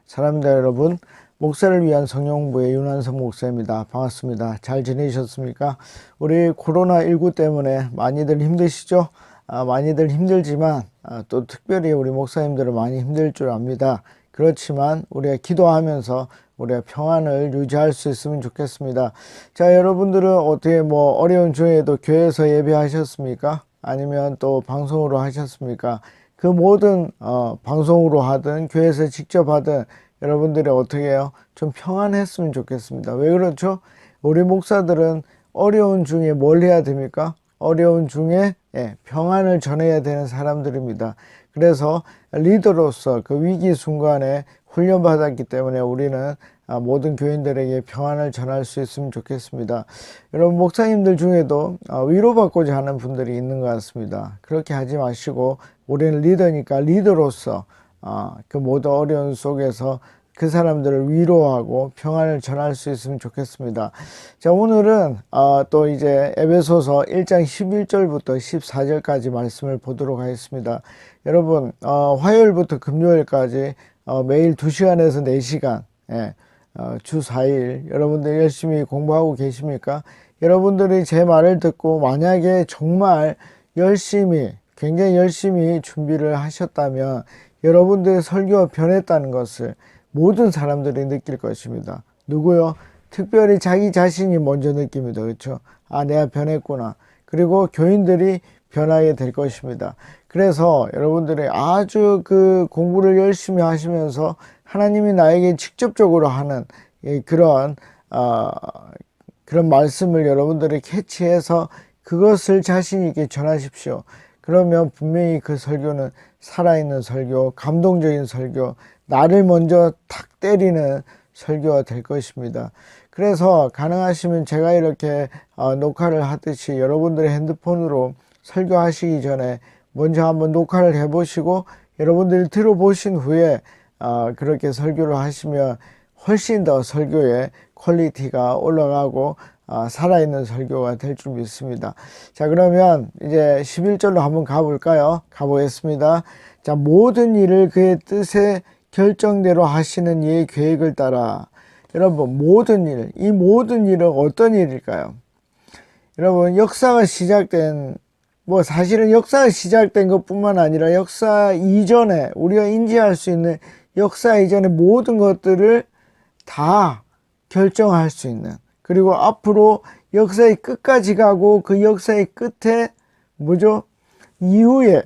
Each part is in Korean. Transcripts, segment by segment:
사람들 여러분, 목사를 위한 성령부의 윤한성 목사입니다. 반갑습니다. 잘 지내셨습니까? 우리 코로나19 때문에 많이들 힘드시죠? 많이들 힘들지만 또 특별히 우리 목사님들은 많이 힘들 줄 압니다. 그렇지만 우리가 기도하면서 우리가 평안을 유지할 수 있으면 좋겠습니다. 자, 여러분들은 어떻게 어려운 중에도 교회에서 예배하셨습니까? 아니면 또 방송으로 하셨습니까? 그 모든 방송으로 하든 교회에서 직접 하든 여러분들이 어떻게 해요? 좀 평안했으면 좋겠습니다. 왜 그렇죠? 우리 목사들은 어려운 중에 뭘 해야 됩니까? 어려운 중에 평안을 전해야 되는 사람들입니다. 그래서 리더로서 그 위기 순간에 훈련받았기 때문에 우리는 모든 교인들에게 평안을 전할 수 있으면 좋겠습니다. 여러분, 목사님들 중에도 위로받고자 하는 분들이 있는 것 같습니다. 그렇게 하지 마시고 우리는 리더니까 리더로서 그 모든 어려움 속에서 그 사람들을 위로하고 평안을 전할 수 있으면 좋겠습니다. 자, 오늘은 또 이제 에베소서 1장 11절부터 14절까지 말씀을 보도록 하겠습니다. 여러분, 화요일부터 금요일까지 매일 2시간에서 4시간 주 4일 여러분들 열심히 공부하고 계십니까? 여러분들이 제 말을 듣고 만약에 정말 굉장히 열심히 준비를 하셨다면 여러분들의 설교가 변했다는 것을 모든 사람들이 느낄 것입니다. 누구요? 특별히 자기 자신이 먼저 느낍니다. 그렇죠? 내가 변했구나. 그리고 교인들이 변하게 될 것입니다. 그래서 여러분들이 아주 그 공부를 열심히 하시면서 하나님이 나에게 직접적으로 하는 그런 말씀을 여러분들이 캐치해서 그것을 자신 있게 전하십시오. 그러면 분명히 그 설교는 살아있는 설교, 감동적인 설교, 나를 먼저 탁 때리는 설교가 될 것입니다. 그래서 가능하시면 제가 이렇게 녹화를 하듯이 여러분들의 핸드폰으로 설교하시기 전에 먼저 한번 녹화를 해보시고 여러분들이 들어보신 후에 그렇게 설교를 하시면 훨씬 더 설교의 퀄리티가 올라가고 살아있는 설교가 될 줄 믿습니다. 자, 그러면 이제 11절로 한번 가볼까요? 가보겠습니다. 자, 모든 일을 그의 뜻에 결정대로 하시는 이의 계획을 따라. 여러분, 이 모든 일은 어떤 일일까요? 여러분, 사실은 역사가 시작된 것뿐만 아니라 역사 이전에, 우리가 인지할 수 있는 역사 이전의 모든 것들을 다 결정할 수 있는, 그리고 앞으로 역사의 끝까지 가고 그 역사의 끝에 이후에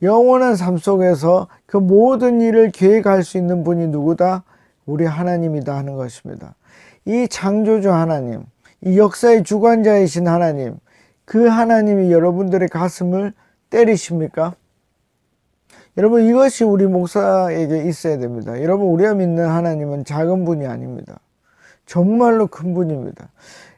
영원한 삶 속에서 그 모든 일을 계획할 수 있는 분이 누구다? 우리 하나님이다 하는 것입니다. 이 창조주 하나님, 이 역사의 주관자이신 하나님, 그 하나님이 여러분들의 가슴을 때리십니까? 여러분, 이것이 우리 목사에게 있어야 됩니다. 여러분, 우리가 믿는 하나님은 작은 분이 아닙니다. 정말로 큰 분입니다.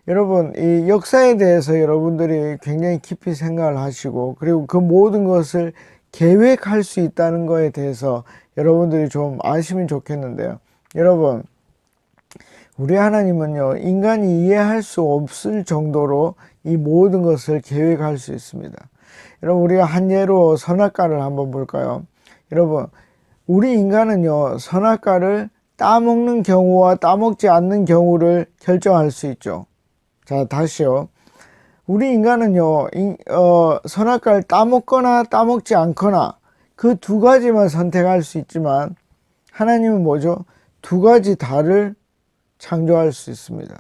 여러분, 이 역사에 대해서 여러분들이 굉장히 깊이 생각을 하시고, 그리고 그 모든 것을 계획할 수 있다는 것에 대해서 여러분들이 좀 아시면 좋겠는데요. 여러분, 우리 하나님은요, 인간이 이해할 수 없을 정도로 이 모든 것을 계획할 수 있습니다. 여러분, 우리가 한 예로 선악과를 한번 볼까요? 여러분, 우리 인간은요, 선악과를 따먹는 경우와 따먹지 않는 경우를 결정할 수 있죠. 자, 다시요. 우리 인간은요, 선악과를 따먹거나 따먹지 않거나 그 두 가지만 선택할 수 있지만 하나님은 두 가지 다를 창조할 수 있습니다.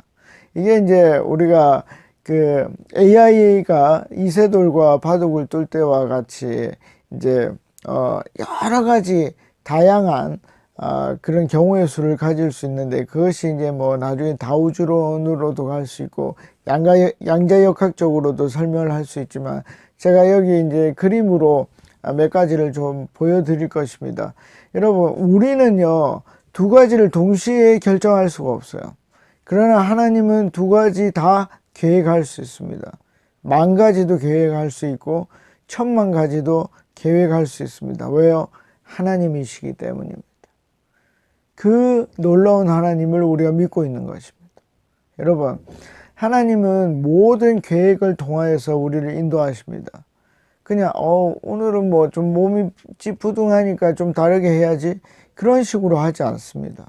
이게 이제 우리가 그 AI가 이세돌과 바둑을 둘 때와 같이 이제 여러 가지 다양한 그런 경우의 수를 가질 수 있는데, 그것이 이제 나중에 다우주론으로도 갈 수 있고 양자역학적으로도 설명을 할 수 있지만, 제가 여기 이제 그림으로 몇 가지를 좀 보여드릴 것입니다. 여러분, 우리는요, 두 가지를 동시에 결정할 수가 없어요. 그러나 하나님은 두 가지 다 계획할 수 있습니다. 10,000가지도 계획할 수 있고 10,000,000가지도 계획할 수 있습니다. 왜요? 하나님이시기 때문입니다. 그 놀라운 하나님을 우리가 믿고 있는 것입니다. 여러분, 하나님은 모든 계획을 통하여서 우리를 인도하십니다. 그냥 오늘은 뭐 좀 몸이 찌푸둥하니까 좀 다르게 해야지, 그런 식으로 하지 않습니다.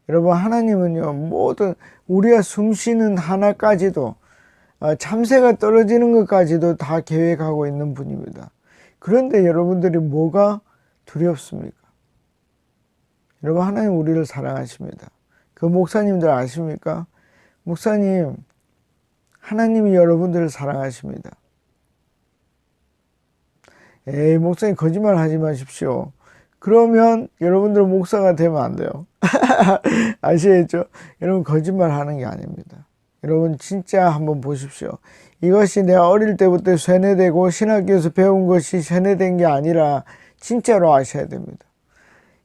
여러분, 하나님은요, 모든 우리가 숨 쉬는 하나까지도, 참새가 떨어지는 것까지도 다 계획하고 있는 분입니다. 그런데 여러분들이 뭐가 두렵습니까? 여러분, 하나님 우리를 사랑하십니다. 그 목사님들 아십니까? 목사님, 하나님이 여러분들을 사랑하십니다. 에이, 목사님 거짓말 하지 마십시오. 그러면 여러분들 목사가 되면 안 돼요. 아시겠죠? 여러분, 거짓말 하는 게 아닙니다. 여러분, 진짜 한번 보십시오. 이것이 내가 어릴 때부터 세뇌되고 신학교에서 배운 것이 세뇌된 게 아니라 진짜로 아셔야 됩니다.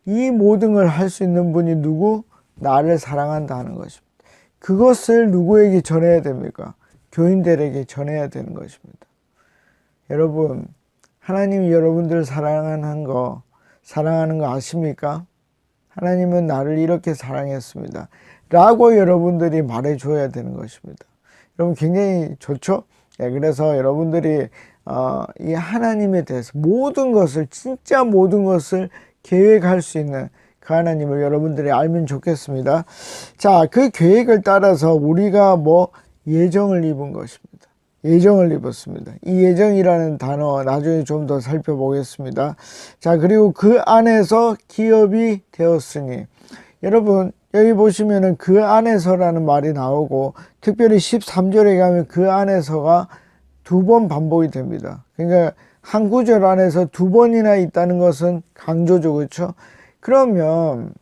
이 모든 걸 할 수 있는 분이 누구? 나를 사랑한다는 것입니다. 그것을 누구에게 전해야 됩니까? 교인들에게 전해야 되는 것입니다. 여러분, 하나님이 여러분들을 사랑하는 거 아십니까? 하나님은 나를 이렇게 사랑했습니다 라고 여러분들이 말해줘야 되는 것입니다. 여러분, 굉장히 좋죠? 그래서 여러분들이 이 하나님에 대해서 모든 것을, 진짜 모든 것을 계획할 수 있는 그 하나님을 여러분들이 알면 좋겠습니다. 자, 그 계획을 따라서 우리가 예정을 입은 것입니다. 예정을 입었습니다. 이 예정이라는 단어 나중에 좀 더 살펴보겠습니다. 자, 그리고 그 안에서 기업이 되었으니, 여러분, 여기 보시면은 그 안에서라는 말이 나오고, 특별히 13절에 가면 그 안에서가 2번 반복이 됩니다. 그러니까 한 구절 안에서 2번이나 있다는 것은 강조죠. 그렇죠? 그러면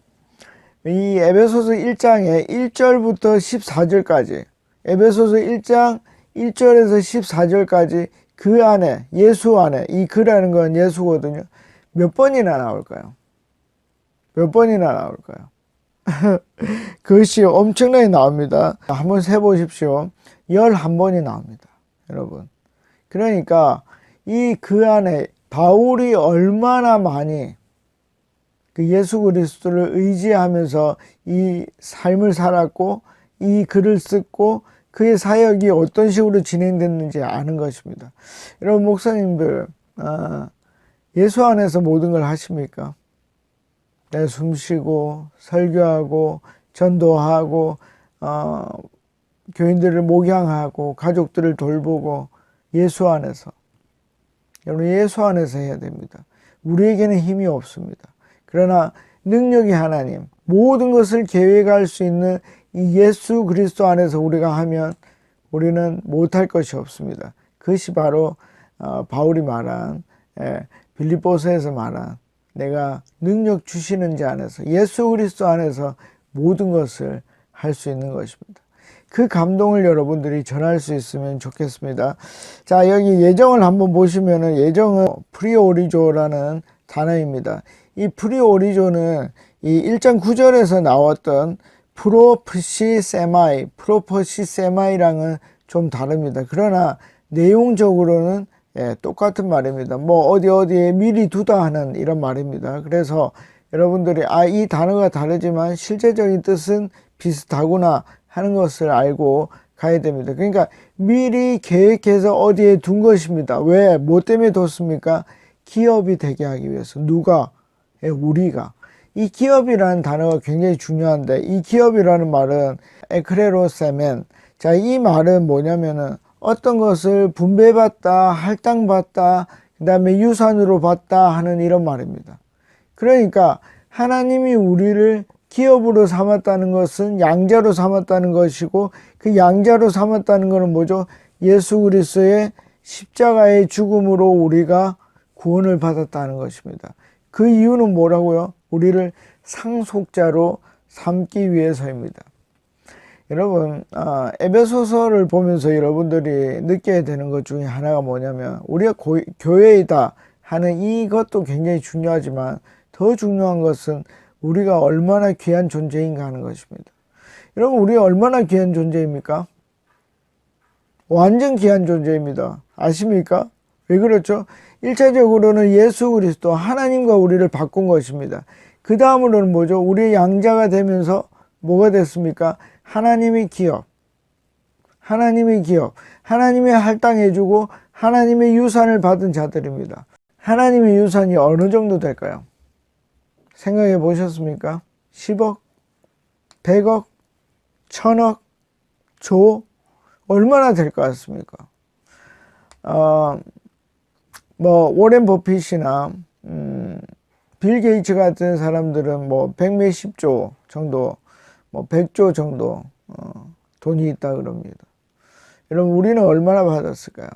이 에베소서 1장에 1절부터 14절까지, 에베소서 1장 1절에서 14절까지 그 안에, 예수 안에, 이 그라는 건 예수거든요. 몇 번이나 나올까요? 몇 번이나 나올까요? 그것이 엄청나게 나옵니다. 한번 세보십시오. 11번이 나옵니다. 여러분. 그러니까 이 그 안에 바울이 얼마나 많이 그 예수 그리스도를 의지하면서 이 삶을 살았고, 이 글을 쓰고, 그의 사역이 어떤 식으로 진행됐는지 아는 것입니다. 여러분, 목사님들, 예수 안에서 모든 걸 하십니까? 내 숨쉬고, 설교하고, 전도하고, 교인들을 목양하고, 가족들을 돌보고, 예수 안에서. 여러분, 예수 안에서 해야 됩니다. 우리에게는 힘이 없습니다. 그러나 능력이 하나님, 모든 것을 계획할 수 있는 이 예수 그리스도 안에서 우리가 하면 우리는 못할 것이 없습니다. 그것이 바로 바울이 말한, 빌립보서에서 말한, 내가 능력 주시는 자 안에서, 예수 그리스도 안에서 모든 것을 할 수 있는 것입니다. 그 감동을 여러분들이 전할 수 있으면 좋겠습니다. 자, 여기 예정을 한번 보시면은, 예정은 프리오리조라는 단어입니다. 이 프리오리조는 이 1장 9절에서 나왔던 프로퍼시세마이랑은 좀 다릅니다. 그러나 내용적으로는 똑같은 말입니다. 어디에 미리 두다 하는 이런 말입니다. 그래서 여러분들이 이 단어가 다르지만 실제적인 뜻은 비슷하구나 하는 것을 알고 가야 됩니다. 그러니까 미리 계획해서 어디에 둔 것입니다. 왜? 뭐 때문에 뒀습니까? 기업이 되게 하기 위해서. 누가? 우리가. 이 기업이라는 단어가 굉장히 중요한데, 이 기업이라는 말은 에크레로세멘. 자, 이 말은 뭐냐면은 어떤 것을 분배받다, 할당받다, 그 다음에 유산으로 받다 하는 이런 말입니다. 그러니까 하나님이 우리를 기업으로 삼았다는 것은 양자로 삼았다는 것이고, 그 양자로 삼았다는 것은 뭐죠? 예수 그리스도의 십자가의 죽음으로 우리가 구원을 받았다는 것입니다. 그 이유는 뭐라고요? 우리를 상속자로 삼기 위해서입니다. 여러분, 에베소서를 보면서 여러분들이 느껴야 되는 것 중에 하나가 뭐냐면, 우리가 교회이다 하는 이것도 굉장히 중요하지만, 더 중요한 것은 우리가 얼마나 귀한 존재인가 하는 것입니다. 여러분, 우리가 얼마나 귀한 존재입니까? 완전 귀한 존재입니다. 아십니까? 왜 그렇죠? 1차적으로는 예수 그리스도, 하나님과 우리를 바꾼 것입니다. 그 다음으로는 뭐죠? 우리의 양자가 되면서 뭐가 됐습니까? 하나님의 기업, 하나님의 기업, 하나님의 할당해주고 하나님의 유산을 받은 자들입니다. 하나님의 유산이 어느 정도 될까요? 생각해 보셨습니까? 10억, 100억, 1000억, 조, 얼마나 될 것 같습니까? 워렌 버핏이나 빌 게이츠 같은 사람들은 뭐 100몇십조 정도, 뭐 100조 정도 돈이 있다 그럽니다. 여러분, 우리는 얼마나 받았을까요?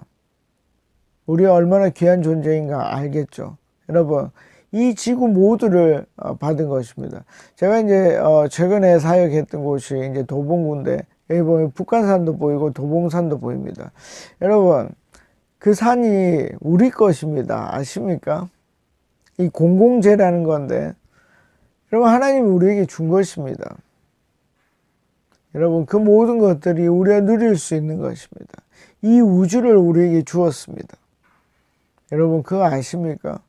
우리가 얼마나 귀한 존재인가 알겠죠? 여러분, 이 지구 모두를 받은 것입니다. 제가 이제 최근에 사역했던 곳이 이제 도봉구인데, 여기 보면 북한산도 보이고 도봉산도 보입니다. 여러분, 그 산이 우리 것입니다. 아십니까? 이 공공재라는 건데, 여러분, 하나님이 우리에게 준 것입니다. 여러분, 그 모든 것들이 우리가 누릴 수 있는 것입니다. 이 우주를 우리에게 주었습니다. 여러분, 그거 아십니까?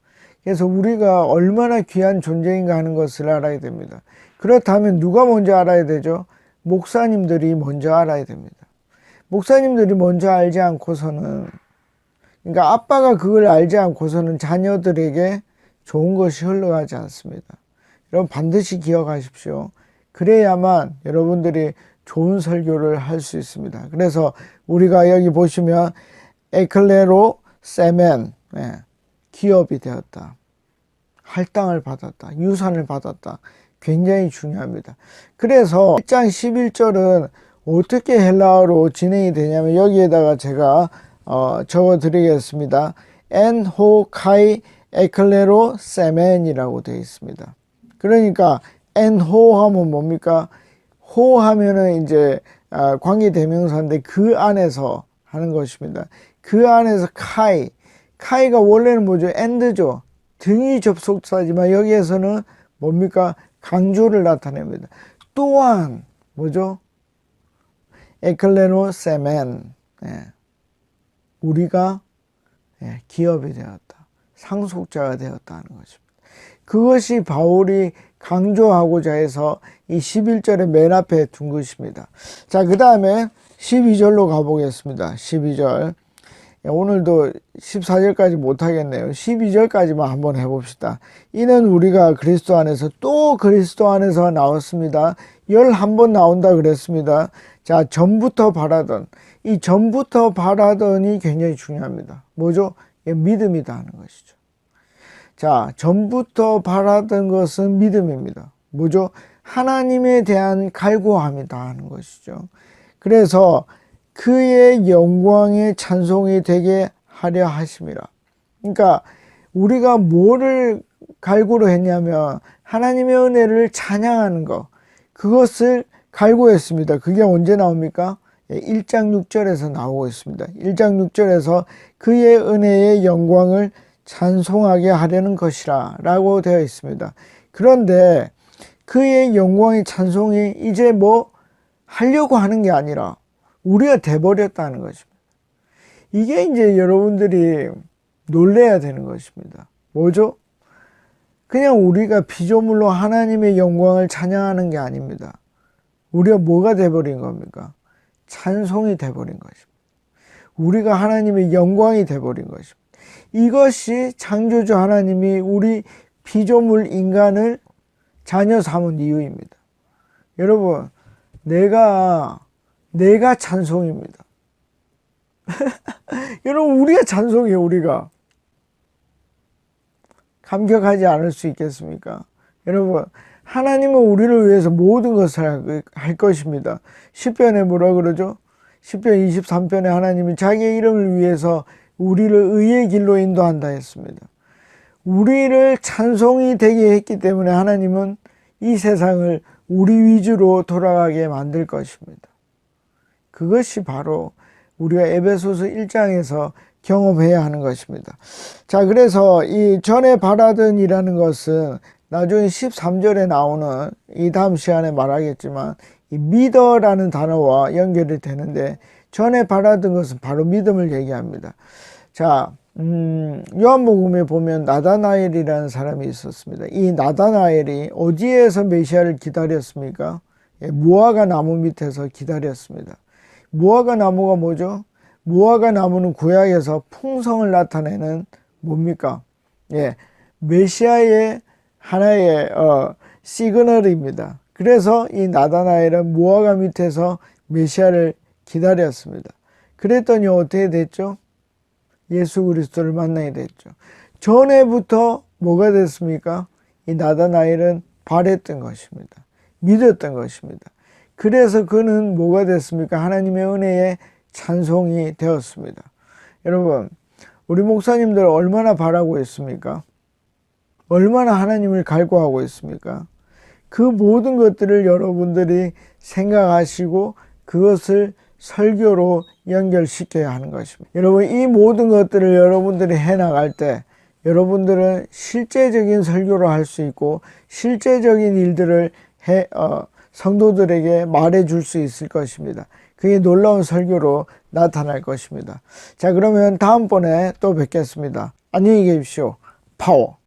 그래서 우리가 얼마나 귀한 존재인가 하는 것을 알아야 됩니다. 그렇다면 누가 먼저 알아야 되죠? 목사님들이 먼저 알아야 됩니다. 목사님들이 먼저 알지 않고서는, 그러니까 아빠가 그걸 알지 않고서는 자녀들에게 좋은 것이 흘러가지 않습니다. 여러분, 반드시 기억하십시오. 그래야만 여러분들이 좋은 설교를 할 수 있습니다. 그래서 우리가 여기 보시면 에클레로 세멘, 기업이 되었다, 할당을 받았다, 유산을 받았다, 굉장히 중요합니다. 그래서 1장 11절은 어떻게 헬라어로 진행이 되냐면, 여기에다가 제가 적어 드리겠습니다. 엔호 카이 에클레로 세멘이라고 되어 있습니다. 그러니까 엔호 하면 뭡니까? 호 하면은 이제 관계대명사인데 그 안에서 하는 것입니다. 그 안에서 카이가 원래는 뭐죠? 엔드죠. 등이 접속사지만 여기에서는 뭡니까? 강조를 나타냅니다. 또한 뭐죠? 에클레노 세멘, 우리가 기업이 되었다, 상속자가 되었다는 것입니다. 그것이 바울이 강조하고자 해서 이 11절의 맨 앞에 둔 것입니다. 자, 그 다음에 12절로 가보겠습니다. 12절. 오늘도 14절까지 못하겠네요. 12절까지만 한번 해봅시다. 이는 우리가 그리스도 안에서 또 그리스도 안에서 나왔습니다. 11번 나온다 그랬습니다. 자, 전부터 바라던, 이 전부터 바라던이 굉장히 중요합니다. 뭐죠? 믿음이다 하는 것이죠. 자, 전부터 바라던 것은 믿음입니다. 뭐죠? 하나님에 대한 갈구함이다 하는 것이죠. 그래서 그의 영광의 찬송이 되게 하려 하심이라. 그러니까 우리가 뭐를 갈구로 했냐면 하나님의 은혜를 찬양하는 것, 그것을 갈구했습니다. 그게 언제 나옵니까? 1장 6절에서 나오고 있습니다. 1장 6절에서 그의 은혜의 영광을 찬송하게 하려는 것이라 라고 되어 있습니다. 그런데 그의 영광의 찬송이 이제 뭐 하려고 하는 게 아니라 우리가 돼버렸다는 것입니다. 이게 이제 여러분들이 놀래야 되는 것입니다. 뭐죠? 그냥 우리가 피조물로 하나님의 영광을 찬양하는 게 아닙니다. 우리가 뭐가 돼버린 겁니까? 찬송이 돼버린 것입니다. 우리가 하나님의 영광이 돼버린 것입니다. 이것이 창조주 하나님이 우리 피조물 인간을 자녀 삼은 이유입니다. 여러분, 내가 찬송입니다. 여러분, 우리가 찬송이에요. 우리가 감격하지 않을 수 있겠습니까? 여러분, 하나님은 우리를 위해서 모든 것을 할 것입니다. 시편에 뭐라 그러죠? 시편 23편에 하나님이 자기의 이름을 위해서 우리를 의의 길로 인도한다 했습니다. 우리를 찬송이 되게 했기 때문에 하나님은 이 세상을 우리 위주로 돌아가게 만들 것입니다. 그것이 바로 우리가 에베소서 1장에서 경험해야 하는 것입니다. 자, 그래서 이 전에 바라던이라는 것은 나중에 13절에 나오는, 이 다음 시간에 말하겠지만 이 믿어라는 단어와 연결이 되는데, 전에 바라던 것은 바로 믿음을 얘기합니다. 자, 요한복음에 보면 나다나엘이라는 사람이 있었습니다. 이 나다나엘이 어디에서 메시아를 기다렸습니까? 무화과 나무 밑에서 기다렸습니다. 무화과 나무가 뭐죠? 무화과 나무는 구약에서 풍성을 나타내는 뭡니까? 예, 메시아의 하나의 시그널입니다. 그래서 이 나다나엘은 무화과 밑에서 메시아를 기다렸습니다. 그랬더니 어떻게 됐죠? 예수 그리스도를 만나게 됐죠. 전에부터 뭐가 됐습니까? 이 나다나엘은 바랬던 것입니다. 믿었던 것입니다. 그래서 그는 뭐가 됐습니까? 하나님의 은혜에 찬송이 되었습니다. 여러분, 우리 목사님들 얼마나 바라고 있습니까? 얼마나 하나님을 갈구하고 있습니까? 그 모든 것들을 여러분들이 생각하시고 그것을 설교로 연결시켜야 하는 것입니다. 여러분, 이 모든 것들을 여러분들이 해나갈 때 여러분들은 실제적인 설교를 할 수 있고 실제적인 일들을 성도들에게 말해줄 수 있을 것입니다. 그게 놀라운 설교로 나타날 것입니다. 자, 그러면 다음번에 또 뵙겠습니다. 안녕히 계십시오. 파워.